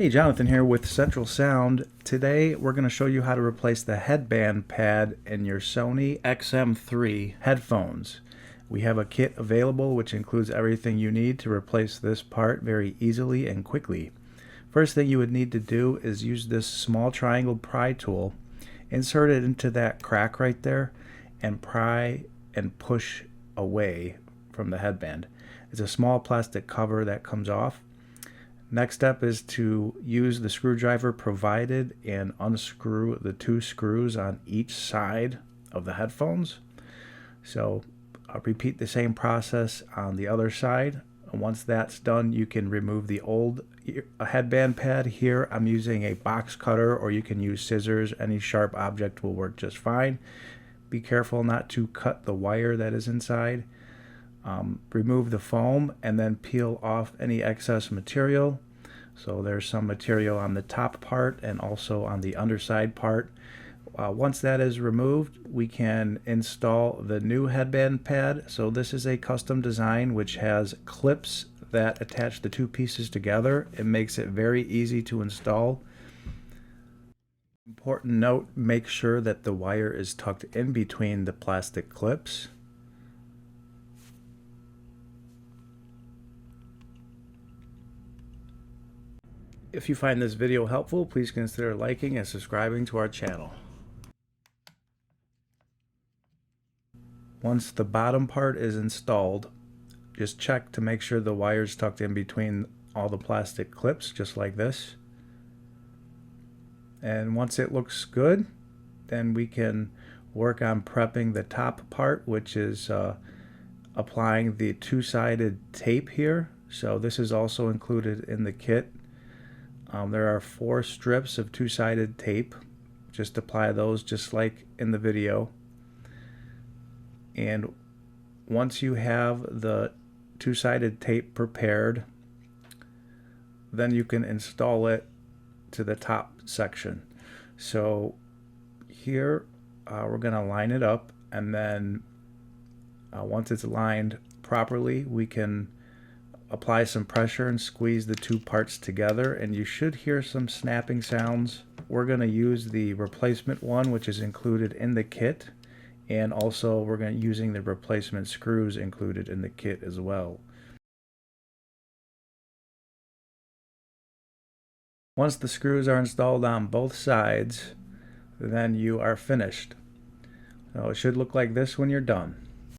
Hey, Jonathan here with Central Sound. Today we're going to show you how to replace the headband pad in your Sony XM3 headphones. We have a kit available which includes everything you need to replace this part very easily and quickly. First thing you would need to do is use this small triangle pry tool, insert it into that crack right there, and pry and push away from the headband. It's a small plastic cover that comes off. Next step is to use the screwdriver provided and unscrew the two screws on each side of the headphones. So repeat the same process on the other side. And once that's done, you can remove the old headband pad. Here I'm using a box cutter, or you can use scissors. Any sharp object will work just fine. Be careful not to cut the wire that is inside. Remove the foam and then peel off any excess material. So there's some material on the top part and also on the underside part. Once that is removed, we can install the new headband pad. So this is a custom design which has clips that attach the two pieces together. It makes it very easy to install. Important note, make sure that the wire is tucked in between the plastic clips. If you find this video helpful, please consider liking and subscribing to our channel. Once the bottom part is installed, just check to make sure the wire is tucked in between all the plastic clips, just like this. And once it looks good, then we can work on prepping the top part, which is applying the two-sided tape here. So this is also included in the kit. There are 4 strips of two-sided tape. Just apply those just like in the video. And once you have the two-sided tape prepared, then you can install it to the top section. So here we're going to line it up, and then once it's lined properly, we can apply some pressure and squeeze the two parts together, and you should hear some snapping sounds. We're going to use the replacement one, which is included in the kit, and also we're going to using the replacement screws included in the kit as well. Once the screws are installed on both sides, then you are finished. So it should look like this when you're done.